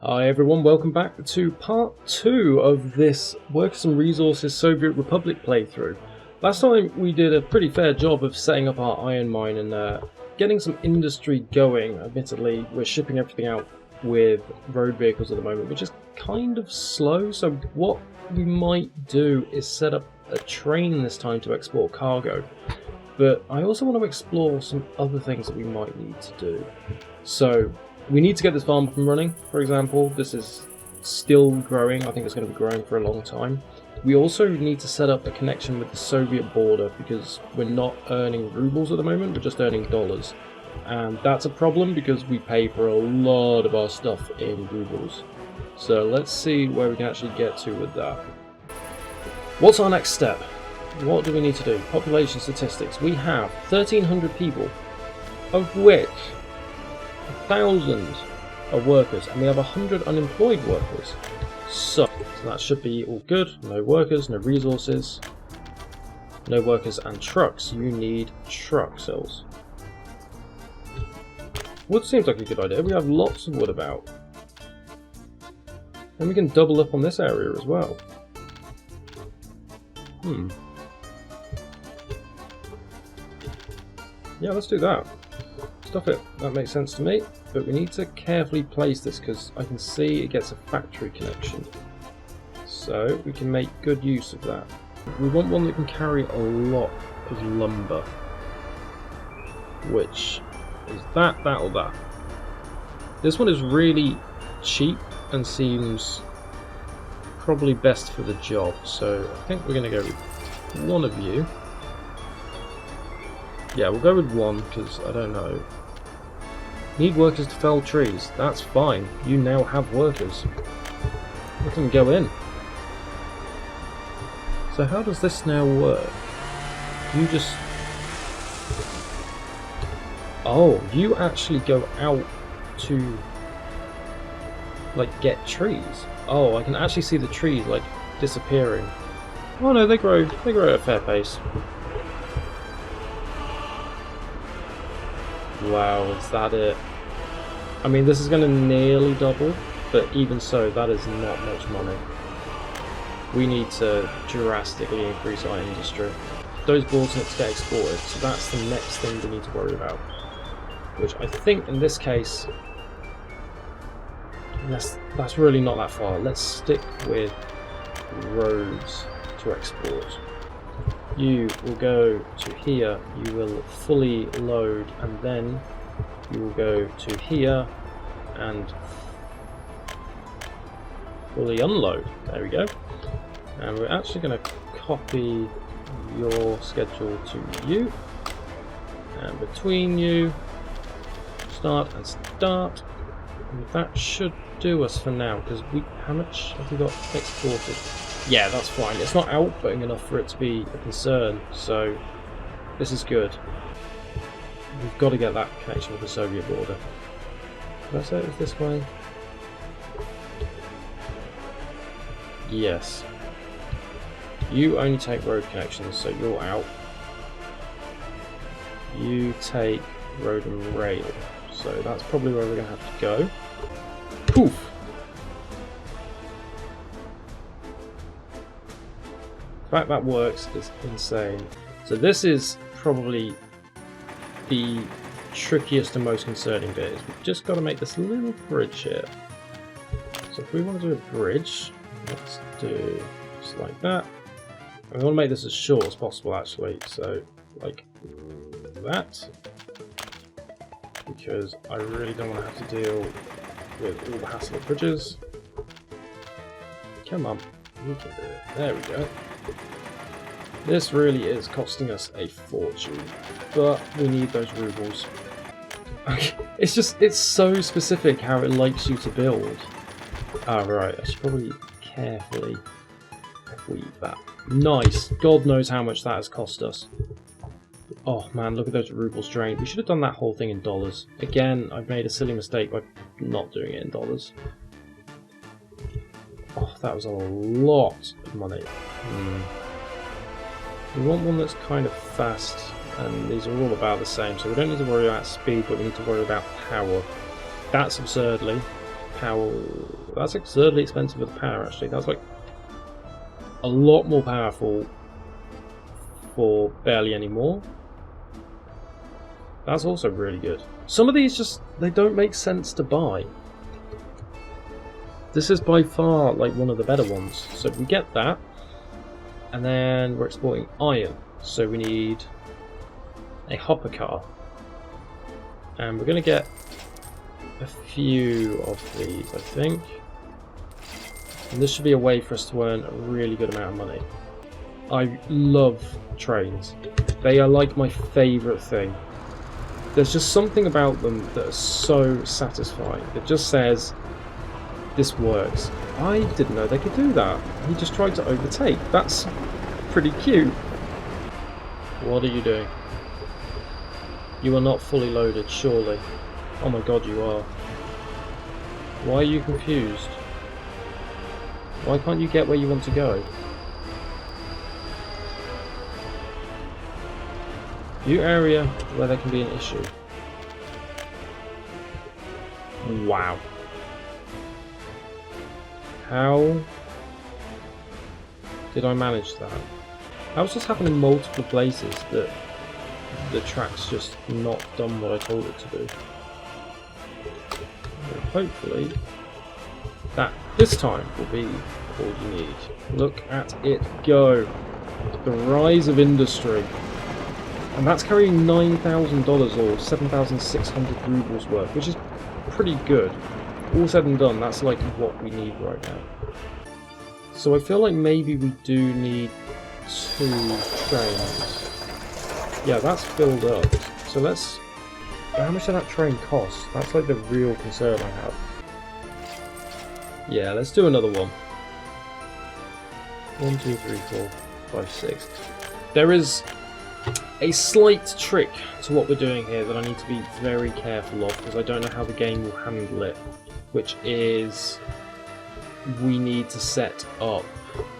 Hi everyone, welcome back to part 2 of this Workers and Resources Soviet Republic playthrough. Last time we did a pretty fair job of setting up our iron mine and getting some industry going. Admittedly, we're shipping everything out with road vehicles at the moment, which is kind of slow, so what we might do is set up a train this time to export cargo. But I also want to explore some other things that we might need to do. So we need to get this farm up and running, for example. This is still growing. I think it's going to be growing for a long time. We also need to set up a connection with the Soviet border because we're not earning rubles at the moment, we're just earning dollars. And that's a problem because we pay for a lot of our stuff in rubles. So let's see where we can actually get to with that. What's our next step? What do we need to do? Population statistics. We have 1,300 people, of which 1,000 are workers, and we have 100 unemployed workers. So that should be all good. No workers, no resources, no workers and trucks. You need truck cells. Wood seems like a good idea. We have lots of wood about. And we can double up on this area as well. Yeah, let's do that. Stuff it. That makes sense to me. But we need to carefully place this because I can see it gets a factory connection. So we can make good use of that. We want one that can carry a lot of lumber. Which is that, or that. This one is really cheap and seems probably best for the job. So I think we're going to go with one of you. Yeah, we'll go with one because I don't know. Need workers to fell trees. That's fine. You now have workers. Let them go in. So how does this now work? You just... Oh, you actually go out to like get trees. Oh, I can actually see the trees like disappearing. Oh no, they grow at a fair pace. Wow, is that it? I mean, this is going to nearly double, but even so, that is not much money. We need to drastically increase our industry. Those balsamics get exported, so that's the next thing we need to worry about. Which I think in this case, that's really not that far. Let's stick with roads to export. You will go to here, you will fully load, and then you will go to here and fully unload. There we go. And we're actually going to copy your schedule to you, and between you, start and start. And that should do us for now, because how much have we got exported? Yeah, that's fine. It's not outputting enough for it to be a concern, so this is good. We've got to get that connection with the Soviet border. Did I say it was this way? Yes. You only take road connections, so you're out. You take road and rail, so that's probably where we're going to have to go. Poof! The fact that works is insane. So this is probably the trickiest and most concerning bit. Is we've just got to make this little bridge here. So if we want to do a bridge, let's do just like that. And we want to make this as short as possible actually. So like that. Because I really don't want to have to deal with all the hassle of bridges. Come on, we can do it. There we go. This really is costing us a fortune, but we need those rubles. It's so specific how it likes you to build. Ah, right, I should probably carefully tweak that. Nice. God knows how much that has cost us. Oh man, look at those rubles drained. We should have done that whole thing in dollars. Again, I've made a silly mistake by not doing it in dollars. Oh, that was a lot of money. We want one that's kind of fast, and these are all about the same, so we don't need to worry about speed, but we need to worry about power. That's absurdly power. That's absurdly expensive with power, actually. That's like a lot more powerful for barely any more. That's also really good. Some of these just, they don't make sense to buy. This is by far like one of the better ones. So we get that, and then we're exporting iron. So we need a hopper car, and we're going to get a few of these, I think. And this should be a way for us to earn a really good amount of money. I love trains. They are like my favourite thing. There's just something about them that is so satisfying. It just says, this works. I didn't know they could do that. He just tried to overtake. That's pretty cute. What are you doing? You are not fully loaded, surely. Oh my god, you are. Why are you confused? Why can't you get where you want to go? View area where there can be an issue. Wow. How did I manage that? How's this happened in multiple places that the track's just not done what I told it to do? And hopefully that this time will be all you need. Look at it go. The rise of industry. And that's carrying $9,000 or 7,600 rubles worth, which is pretty good. All said and done, that's like what we need right now. So I feel like maybe we do need 2 trains. Yeah, that's filled up. So let's... How much did that train cost? That's like the real concern I have. Yeah, let's do another one. 1, 2, 3, 4, 5, 6. There is a slight trick to what we're doing here that I need to be very careful of, because I don't know how the game will handle it, which is we need to set up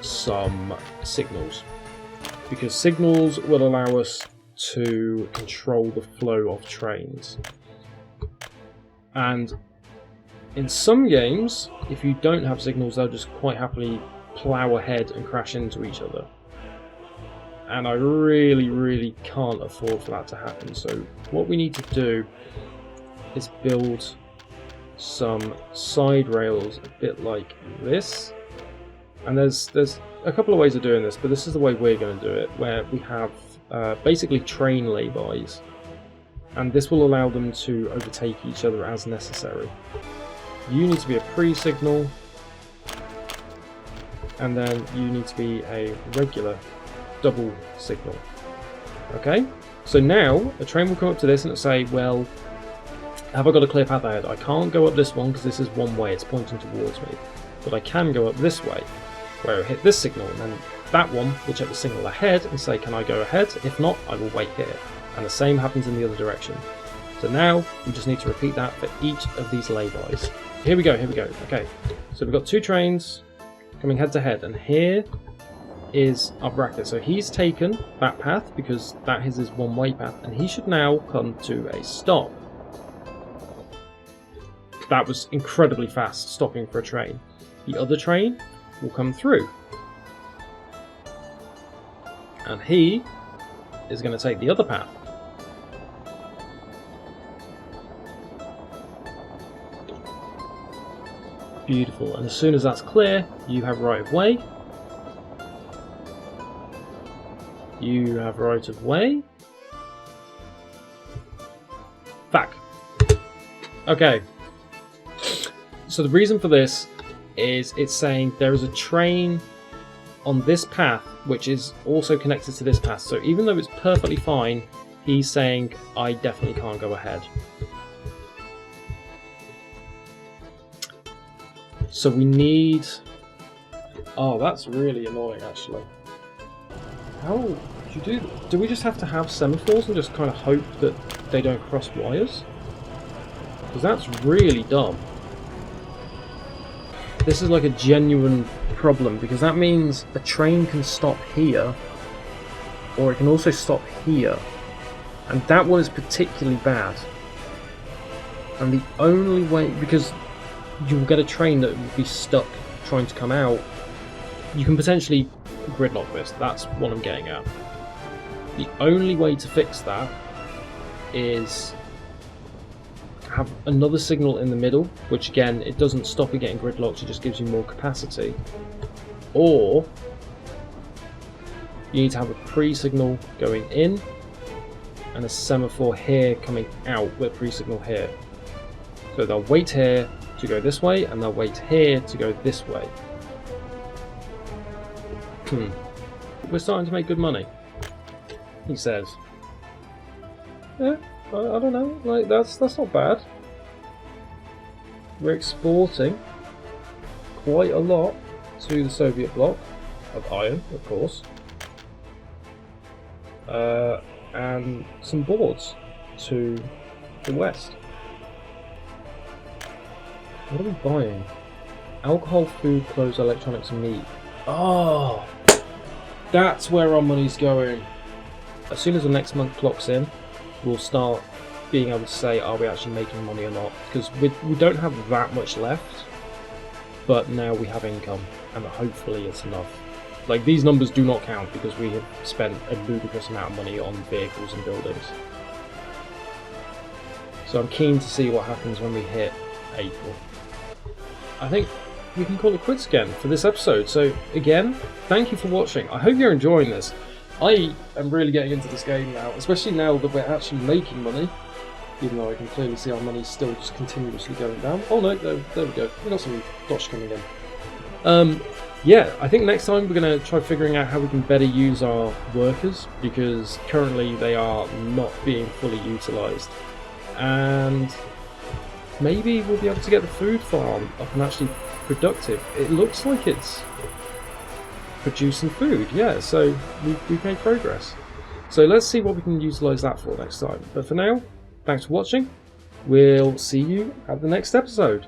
some signals, because signals will allow us to control the flow of trains. And in some games, if you don't have signals, they'll just quite happily plough ahead and crash into each other. And I really can't afford for that to happen. So what we need to do is build some side rails a bit like this. And there's a couple of ways of doing this, but this is the way we're going to do it, where we have basically train laybys, and this will allow them to overtake each other as necessary. You need to be a pre-signal, and then you need to be a regular double signal. Okay, so now a train will come up to this and it'll say, well, have I got a clear path ahead? I can't go up this one because this is one way, it's pointing towards me, but I can go up this way where I hit this signal, and then that one will check the signal ahead and say, can I go ahead? If not, I will wait here. And the same happens in the other direction. So now we just need to repeat that for each of these laybys. Here we go, here we go. Okay, so we've got 2 trains coming head to head, and here is our bracket. So he's taken that path because that is his one-way path, and he should now come to a stop. That was incredibly fast, stopping for a train. The other train will come through, and he is going to take the other path. Beautiful, and as soon as that's clear, you have right of way. You have right of way. Back. Okay. So the reason for this is it's saying there is a train on this path which is also connected to this path. So even though it's perfectly fine, he's saying I definitely can't go ahead. So we need... Oh, that's really annoying actually. How do you do that? Do we just have to have semaphores and just kind of hope that they don't cross wires? Because that's really dumb. This is like a genuine problem, because that means a train can stop here, or it can also stop here. And that one is particularly bad. And the only way, because you'll get a train that will be stuck trying to come out. You can potentially gridlock this. That's what I'm getting at. The only way to fix that is have another signal in the middle, which again, it doesn't stop it getting gridlocked, it just gives you more capacity. Or you need to have a pre-signal going in and a semaphore here coming out with a pre-signal here. So they'll wait here to go this way and they'll wait here to go this way. We're starting to make good money, he says. Yeah, I don't know, like that's not bad. We're exporting quite a lot to the Soviet bloc of iron, of course, and some boards to the west. What are we buying? Alcohol, food, clothes, electronics, and meat. Oh, that's where our money's going. As soon as the next month clocks in, we'll start being able to say, are we actually making money or not? Because we don't have that much left, but now we have income, and hopefully it's enough. Like, these numbers do not count because we have spent a ludicrous amount of money on vehicles and buildings. So I'm keen to see what happens when we hit April. I think we can call it quits again for this episode. So again, thank you for watching. I hope you're enjoying this. I am really getting into this game now, especially now that we're actually making money, even though I can clearly see our money's still just continuously going down. Oh no, there we go. We got some dosh coming in. Yeah, I think next time we're going to try figuring out how we can better use our workers, because currently they are not being fully utilised. And maybe we'll be able to get the food farm up and actually productive. It looks like it's producing food, yeah, so we've made progress. So let's see what we can utilise that for next time. But for now, thanks for watching. We'll see you at the next episode.